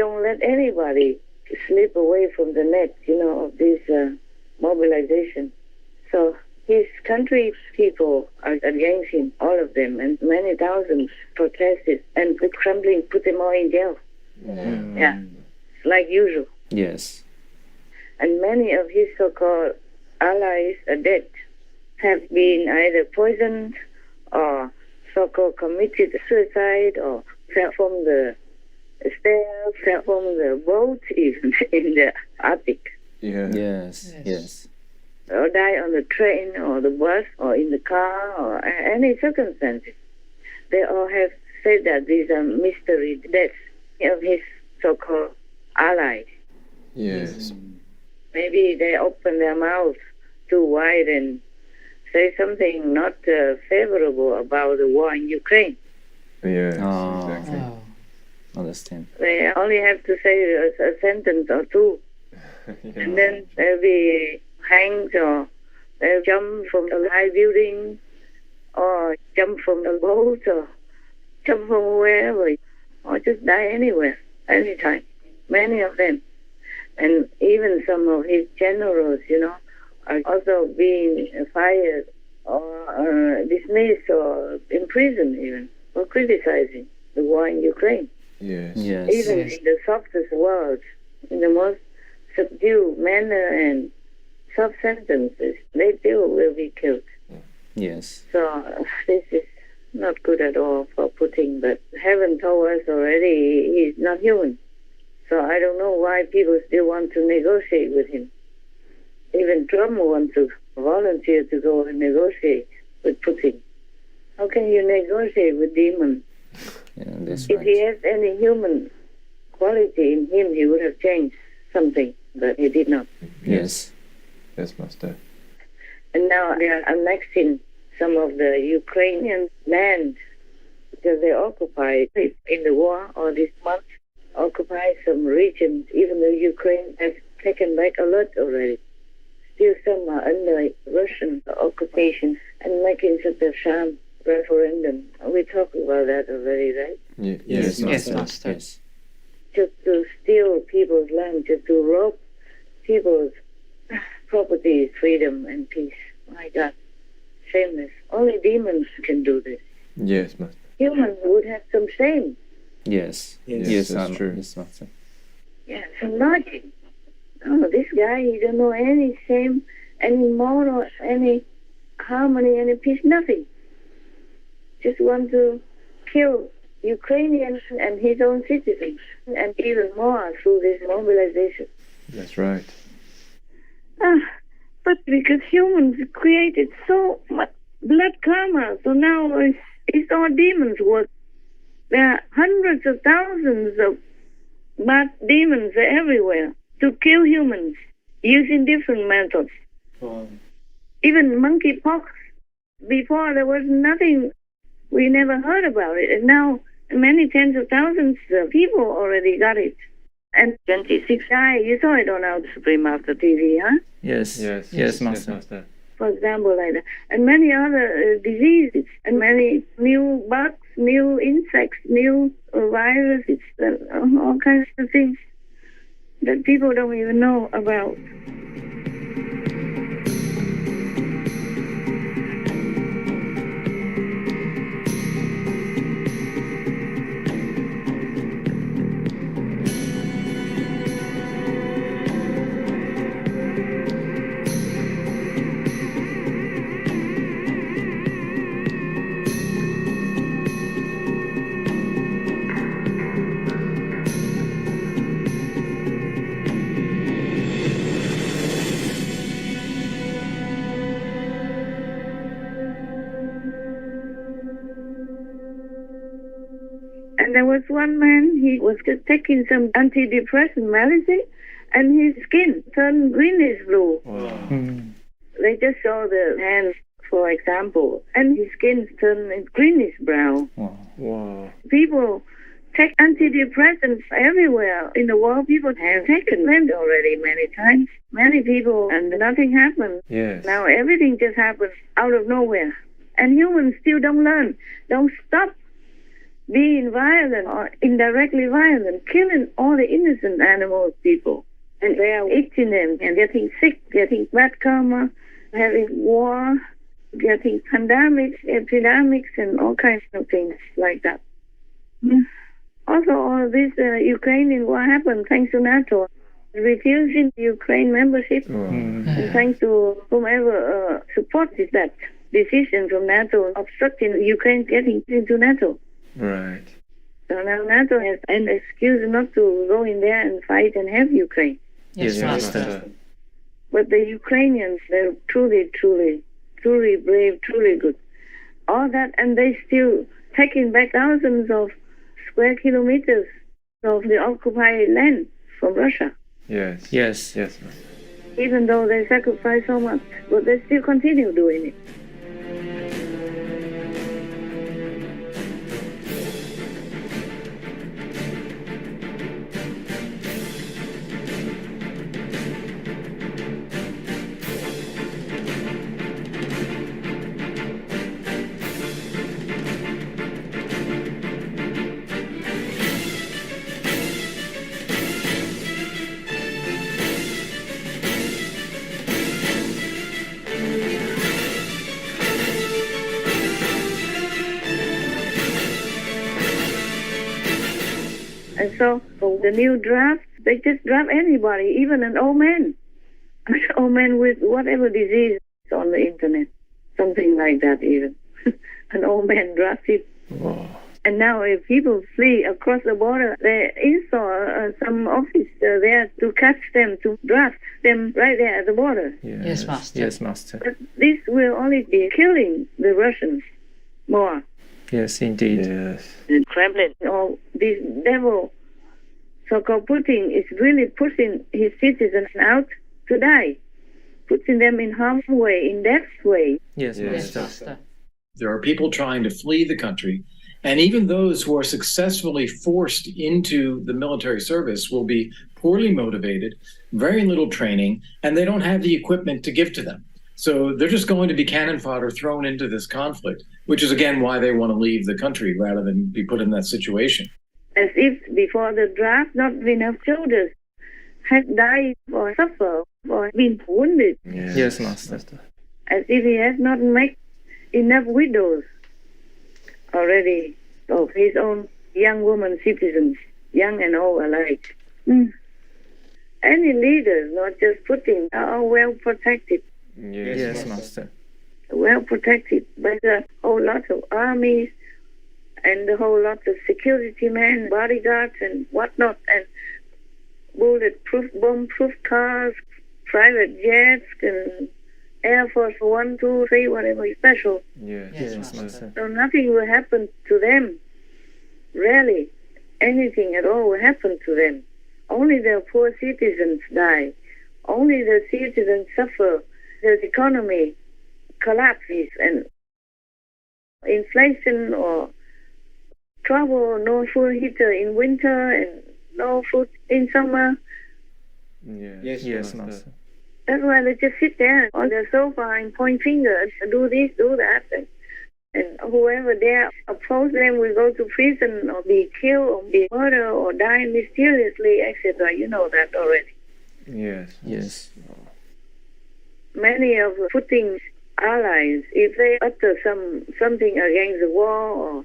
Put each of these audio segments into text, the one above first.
don't let anybody slip away from the net, of this mobilization. So his country people are against him, all of them, and many thousands protested and put them all in jail. Yeah, like usual. Yes. And many of his so-called allies are dead, have been either poisoned or so-called committed suicide or fell from the stairs, fell from the boat, even in the Arctic. Yeah. Yes. Or die on the train or the bus or in the car or any circumstances. They all have said that these are mystery deaths of his so-called allies. Yes. Maybe they open their mouths too wide and say something not favorable about the war in Ukraine. Yes, exactly. exactly. Understand. They only have to say a sentence or two, and then they'll be hanged or they'll jump from a high building or jump from a boat or jump from wherever or just die anywhere, anytime. Many of them. And even some of his generals, are also being fired or dismissed or imprisoned even for criticizing the war in Ukraine. Yes. Even in the softest words, in the most subdued manner and soft sentences, they still will be killed. Yes. So this is not good at all for Putin, but heaven told us already he's not human. So I don't know why people still want to negotiate with him. Even Trump wants to volunteer to go and negotiate with Putin. How can you negotiate with demons? Yeah, that's If right. he has any human quality in him, he would have changed something, but he did not. Yes. Yes, Master. And now they are annexing some of the Ukrainian land because they occupied it in the war or this month, occupied some regions, even though Ukraine has taken back a lot already. Still some are under Russian occupation and making such a sham referendum. We talked about that already, right? Yes, Master. Master. Yes. Just to steal people's land, just to rob people's property, freedom and peace. My God, shameless. Only demons can do this. Yes, Master. Humans would have some shame. Yes. Yes, that's true. Yes, Master. Yeah, some logic. Oh, this guy, he don't know any shame, any moral, any harmony, any peace, nothing. Just want to kill Ukrainians and his own citizens, and even more through this mobilization. That's right. But because humans created so much blood karma, so now it's all demons' work. There are hundreds of thousands of bad demons everywhere to kill humans using different methods. Even monkeypox. Before there was nothing, we never heard about it, and now many tens of thousands of people already got it. And 26 died. You saw it on our Supreme Master TV, huh? Yes. Yes, Master. For example, like that. And many other diseases, and many new bugs, new insects, new viruses, and all kinds of things that people don't even know about. And there was one man, he was just taking some antidepressant medicine, and his skin turned greenish blue. They just saw the hands, for example, and his skin turned greenish brown. Wow. People take antidepressants everywhere in the world. People have taken them already many times. Many people, and nothing happened. Yes. Now everything just happens out of nowhere. And humans still don't learn, don't stop. being violent or indirectly violent, killing all the innocent animals, people. And they are eating them and getting sick, getting bad karma, having war, getting pandemics, epidemics, and all kinds of things like that. Also, all this Ukrainian war happened thanks to NATO refusing Ukraine membership, and thanks to whomever supported that decision from NATO, obstructing Ukraine getting into NATO. Right. So now NATO has an excuse not to go in there and fight and have Ukraine. Yes, Master. But the Ukrainians, they're truly, truly, truly brave, truly good. All that, and they still taking back thousands of square kilometers of the occupied land from Russia. Yes. Yes. Yes. Even though they sacrifice so much, but they still continue doing it. And so for the new draft, they just draft anybody, even an old man. An old man with whatever disease is on the internet. Something like that even. An old man drafted. Wow. And now if people flee across the border, they install some office there to catch them, to draft them right there at the border. Yes, Master. Yes, Master. But this will only be killing the Russians more. Yes, indeed. Yes. The Kremlin, or this devil, so-called Putin, is really pushing his citizens out to die, putting them in harm's way, in death's way. Yes, Yes, Master. There are people trying to flee the country, and even those who are successfully forced into the military service will be poorly motivated, very little training, and they don't have the equipment to give to them. So they're just going to be cannon fodder thrown into this conflict, which is, again, why they want to leave the country rather than be put in that situation. As if before the draft, not enough soldiers had died or suffered or been wounded. Yes, Master. As if he has not made enough widows already of his own young woman citizens, young and old alike. Any leaders, not just Putin, are well protected. Yes, Master. Well protected by the whole lot of armies and the whole lot of security men, bodyguards and whatnot, and bulletproof, bomb-proof cars, private jets, and Air Force 1, 2, 3, whatever special. Yes, Master. So nothing will happen to them. Rarely anything at all will happen to them. Only the poor citizens die. Only the citizens suffer. The economy collapses and inflation or trouble, no food heater in winter and no food in summer. Yes, Master. That's why they just sit there on the sofa and point fingers, do this, do that, and whoever dare oppose them will go to prison or be killed or be murdered or die mysteriously, etc. You know that already. Yes. Many of Putin's allies, if they utter something against the war or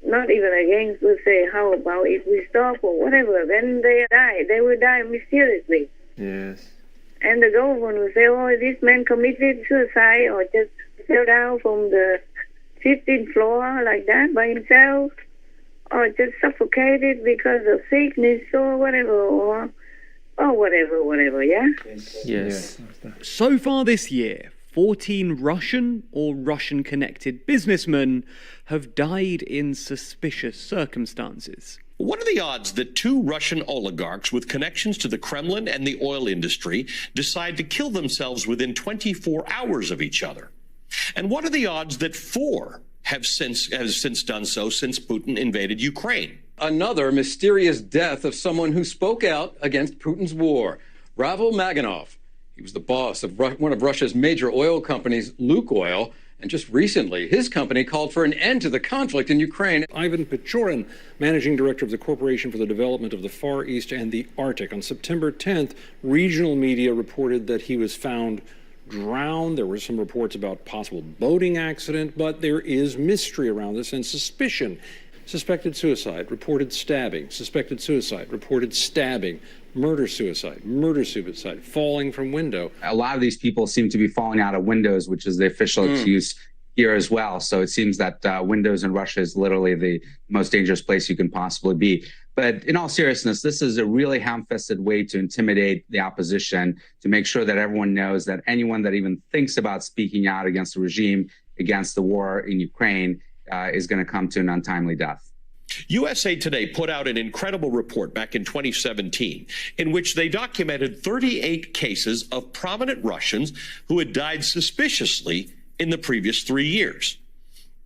not even against, will say, how about if we stop or whatever, then they die. They will die mysteriously. Yes. And the government will say, oh, this man committed suicide or just fell down from the 15th floor like that by himself or just suffocated because of sickness or whatever, or whatever, yeah? Yes. So far this year, 14 Russian or Russian-connected businessmen have died in suspicious circumstances. What are the odds that two Russian oligarchs with connections to the Kremlin and the oil industry decide to kill themselves within 24 hours of each other? And what are the odds that four have since done so since Putin invaded Ukraine? Another mysterious death of someone who spoke out against Putin's war. Ravel Maganov. He was the boss of one of Russia's major oil companies, Lukoil, And just recently, his company called for an end to the conflict in Ukraine. Ivan Pechorin, managing director of the Corporation for the Development of the Far East and the Arctic. On September 10th, regional media reported that he was found drowned. There were some reports about possible boating accident, but there is mystery around this and suspicion. Suspected suicide, reported stabbing, suspected suicide, reported stabbing, murder suicide, falling from window. A lot of these people seem to be falling out of windows, which is the official excuse here as well. So it seems that windows in Russia is literally the most dangerous place you can possibly be. But in all seriousness, this is a really ham-fisted way to intimidate the opposition, to make sure that everyone knows that anyone that even thinks about speaking out against the regime, against the war in Ukraine, is going to come to an untimely death. USA Today put out an incredible report back in 2017 in which they documented 38 cases of prominent Russians who had died suspiciously in the previous 3 years.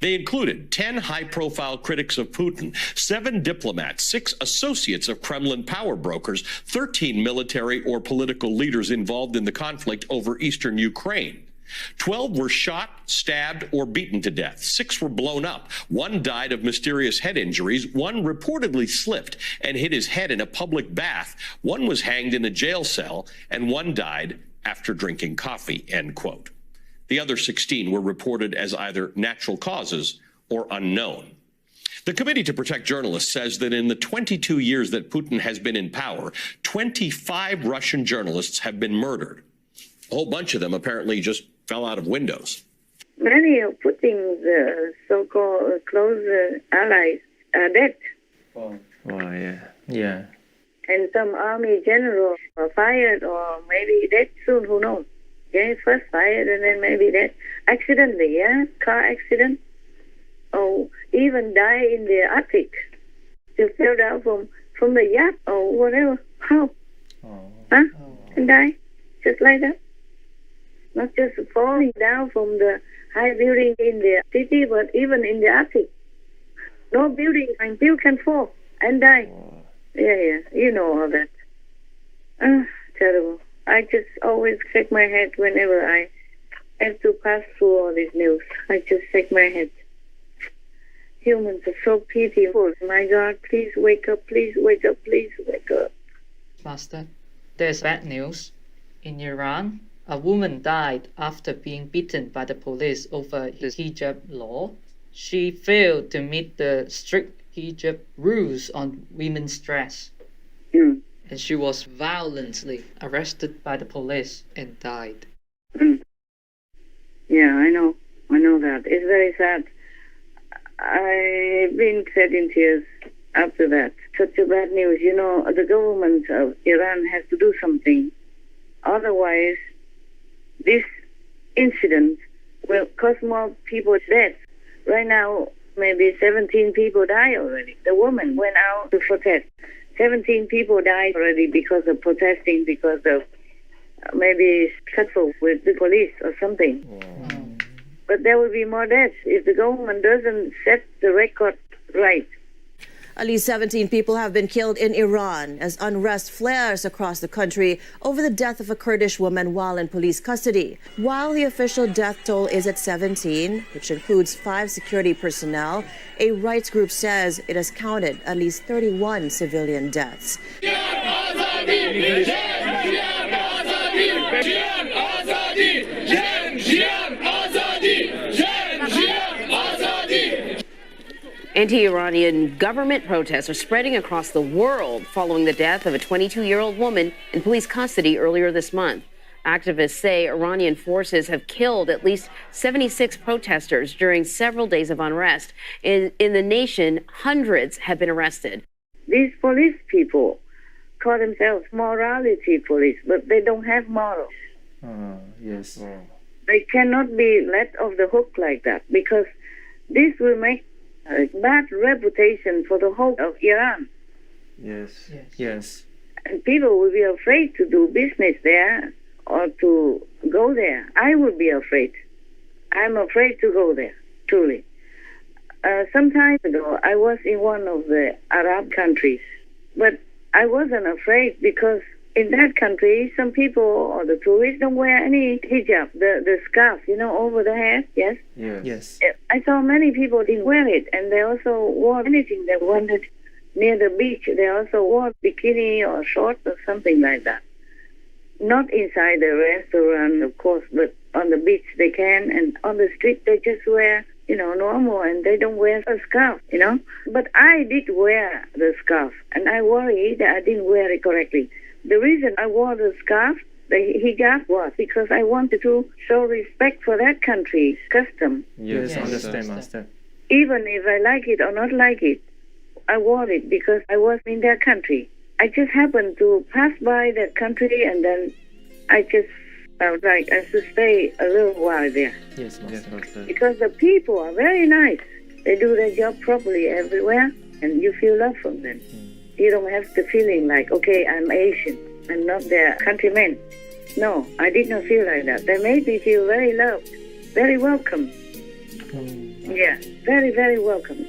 They included 10 high-profile critics of Putin, 7 diplomats, 6 associates of Kremlin power brokers, 13 military or political leaders involved in the conflict over eastern Ukraine. 12 were shot, stabbed, or beaten to death. 6 were blown up. 1 died of mysterious head injuries. 1 reportedly slipped and hit his head in a public bath. 1 was hanged in a jail cell, and 1 died after drinking coffee, end quote. The other 16 were reported as either natural causes or unknown. The Committee to Protect Journalists says that in the 22 years that Putin has been in power, 25 Russian journalists have been murdered. A whole bunch of them apparently just fell out of windows. Many of Putin's so-called close allies are dead. Wow, yeah. And some army generals are fired or maybe dead soon, who knows? Okay, first fired and then maybe dead. Accidentally, yeah? Car accident. Or even die in the Arctic. They fell down from the yacht or whatever. How? Huh? And die? Just like that? Not just falling down from the high building in the city, but even in the Arctic. No building until can fall and die. Yeah, you know all that. Terrible. I just always shake my head whenever I have to pass through all this news. I just shake my head. Humans are so pitiful. My God, please wake up, please wake up, please wake up. Master, there's bad news. In Iran, a woman died after being beaten by the police over the hijab law. She failed to meet the strict hijab rules on women's dress. And she was violently arrested by the police and died. Yeah, I know that. It's very sad. I've been sad in tears after that. Such a bad news. You know, the government of Iran has to do something. Otherwise, this incident will cause more people death. Right now, maybe 17 people die already. The woman went out to protest. 17 people died already because of protesting, because of maybe scuffle with the police or something. But there will be more deaths if the government doesn't set the record right. At least 17 people have been killed in Iran as unrest flares across the country over the death of a Kurdish woman while in police custody. While the official death toll is at 17, which includes 5 security personnel, a rights group says it has counted at least 31 civilian deaths. Anti-Iranian government protests are spreading across the world following the death of a 22-year-old woman in police custody earlier this month. Activists say Iranian forces have killed at least 76 protesters during several days of unrest. In the nation, hundreds have been arrested. These police people call themselves morality police, but they don't have morals. Yes. They cannot be let off the hook like that, because this will make a bad reputation for the whole of Iran. Yes. And people will be afraid to do business there or to go there. I would be afraid. I'm afraid to go there, truly. Some time ago, I was in one of the Arab countries, but I wasn't afraid because in that country, some people or the tourists don't wear any hijab, the scarf, over the head, yes? Yes. I saw many people didn't wear it, and they also wore anything they wanted near the beach. They also wore bikini or shorts or something like that. Not inside the restaurant, of course, but on the beach they can, and on the street they just wear, normal, and they don't wear a scarf, But I did wear the scarf, and I worry that I didn't wear it correctly. The reason I wore the scarf, the hijab, was because I wanted to show respect for that country's custom. Yes, understand, Master. Even if I like it or not like it, I wore it because I was in their country. I just happened to pass by that country, and then I just felt like I should stay a little while there. Yes, Master. Because the people are very nice. They do their job properly everywhere, and you feel love from them. You don't have the feeling like, okay, I'm Asian, I'm not their countryman. No, I did not feel like that. They made me feel very loved, very welcome. Yeah, very, very welcome.